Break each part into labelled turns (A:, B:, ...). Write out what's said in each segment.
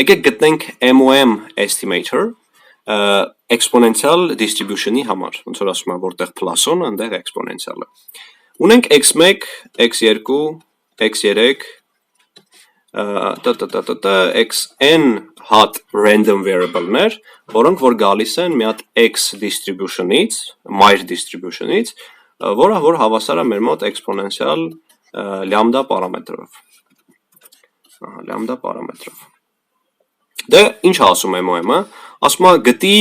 A: Եկեք գտնենք MOM estimator exponential distribution-ի համար, ոնց որ ասում եմ, որտեղ plus-ը, այնտեղ exponential-ը։ Ունենք x1, x2, x3, xn հատ random variable-ներ, որոնք որ գալիս են մի հատ x distribution-ից, մայր distribution-ից, որը որ հավասար է մեր մոտ exponential lambda պարամետրով։ Lambda պարամետրով։ Դե ինչ ասում եմ MOM-ը, ասում է գտի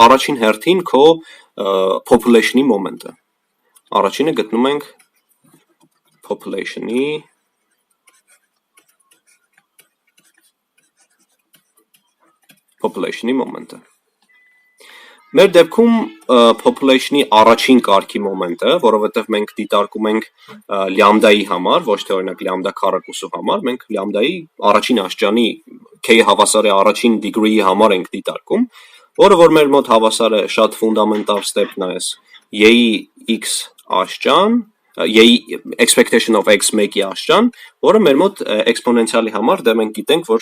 A: առաջին հերթին քո population-ի մոմենտը։ Առաջինը գտնում ենք population-ի մոմենտը։ Մեր դեպքում population-ի առաջին կարգի մոմենտը, որովհետև մենք դիտարկում ենք լյամդայի համար, ոչ թե օրինակ լյամդա քառակուսու համար, մենք լյամդայի առաջին աշճանի k հավասար է առաջին degree-ի համար ենք դիտարկում, որը որ մեր մոտ հավասար է շատ ֆունդամենտալ step-ն է, y-ի x աշճան, y-ի expectation of x1-ի աշճան, որը մեր մոտ exponential-ի համար դե մենք գիտենք, որ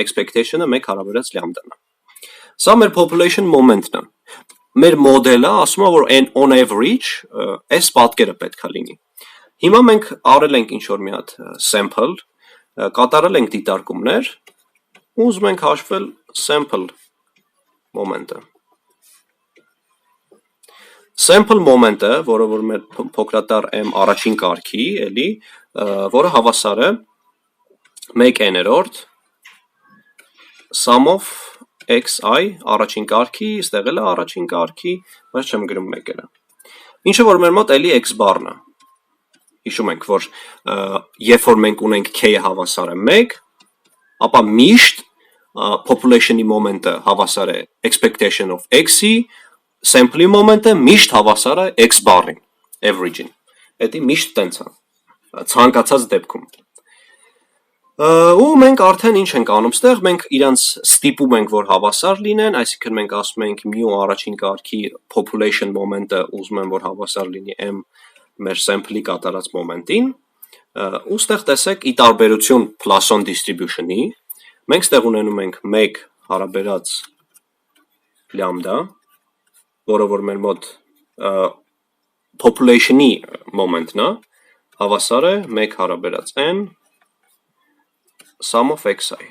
A: expectation-ը 1 հարաբերած լյամդան է։ Սա մեր population moment-ն է։ Մեր մոդելը ասում է, որ on average այս պատկերը պետք է լինի։ Հիմա մենք արել ենք ինչ-որ մի հատ sample, կատարել ենք դիտարկումներ, ու ուզում ենք հաշվել sample moment-ը։ Sample moment-ը, որը որ մեր փոքրատառ m առաջին կարգի, էլի, որը հավասար է 1n-րդ sum of xi առաջին կարգի, ստեղ էլ է առաջին կարգի, բայց չեմ գրում մեկերը։ Ինչը որ մեր մոտ էլի x բառն է։ Հիշում ենք, որ երբ որ մենք ունենք k-ը հավասար է 1, ապա միշտ population-ի մոմենտը հավասար է expectation of x-ի, sample-ի մոմենտը միշտ հավասար է x բառին, average-ին։ Դա միշտ տենց է, ցանկացած դեպքում։ Ու մենք արդեն ինչ ենք անում ստեղ, մենք իրանց ստիպում ենք, որ հավասար լինեն, այսինքն մենք ասում ենք mu առաջին կարգի population մոմենտը ուզում եմ, որ հավասար լինի m մեր sample-ի կատարած մոմենտին, ու ստեղ տեսեք ի տարբերություն Poisson distribution-ի, մենք ստեղ ունենում ենք 1 հարաբերած lambda, որը որ մեր մոտ population-ի մոմենտն է, հավասար է 1 հարաբերած n sum of xi։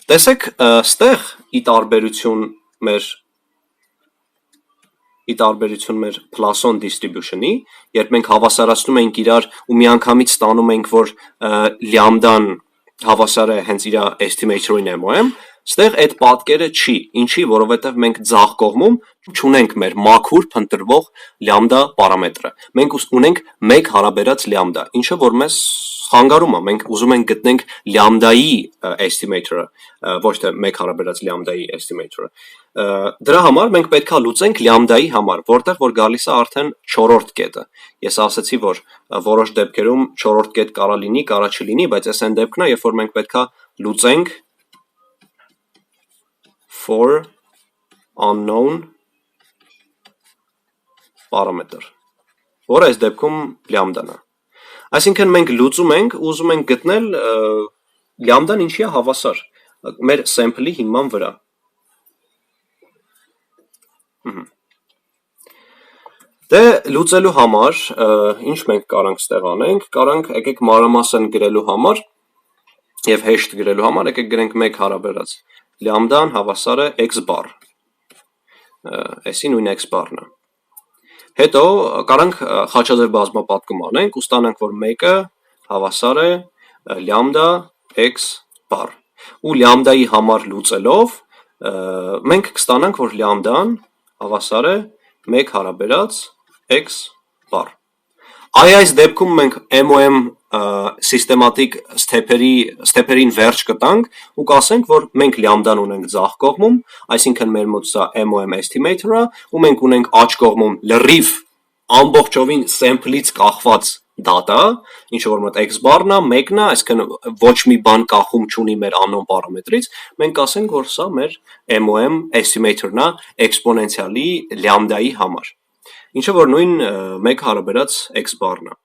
A: Տեսեք, ստեղ ի տարբերություն մեր Poisson distribution-ի, երբ մենք հավասարացնում ենք իրար ու միանգամից ստանում ենք, որ լյամդան հավասար է հենց իր estimator-ին MOM, ստեղ այդ պատկերը չի, ինչի, որովհետև մենք ձախ կողմում չունենք մեր մաքուր փնտրվող լյամդա պարամետրը։ Մենք ունենք 1 հարաբերած լյամդա, ինչը որ մեզ խանգարում է, մենք ուզում ենք գտնենք լյամդայի estimator-ը, ոչ թե 1 հարաբերած լյամդայի estimator-ը։ Դրա համար մենք պետք է լուծենք լյամդայի համար, որտեղ որ գալիս է արդեն 4-րդ կետը։ Ես ասացի, որ որոշ դեպքերում 4-րդ կետ կարա լինի, կարա չլինի, բայց այս այն դեպքն է, երբ որ մենք պետք է լուծենք for unknown parameter, որը այս դեպքում լյամդան է։ Այսինքն մենք լուծում ենք, ուզում ենք գտնել լյամդան ինչի է հավասար մեր sample-ի հիման վրա։ Դե լուծելու համար ինչ մենք կարանք ստեղ անենք, կարանք եկեք մանրամասն գրելու համար եւ հեշտ գրելու համար եկեք գրենք 1 հարաբերած լյամդան հավասար է x բառ։ Էսի նույն x բառն է։ Հետո կարանք խաչաձև բազմապատկում անենք ու ստանանք, որ 1-ը հավասար է լյամդա x բառ։ Ու լյամդայի համար լուծելով մենք կստանանք, որ լյամդան հավասար է 1 հարաբերած x բառ։ Այս դեպքում մենք MOM սիստեմատիկ ստեփերին վերջ կտանք ու կասենք, որ մենք լյամդան ունենք ձախ կողմում, այսինքն մեր մոտ սա MOM estimator-ը, ու մենք ունենք աջ կողմում լրիվ ամբողջովին sample-ից կախված data, ինչը որ մոտ x բառն է, 1-ն է, այսինքն ոչ մի բան կախում չունի մեր unknown պարամետրից, մենք կասենք, որ սա մեր MOM estimator-ն է exponential-ի լյամդայի համար, ինչը որ նույն 1 հարաբերած x բառն է։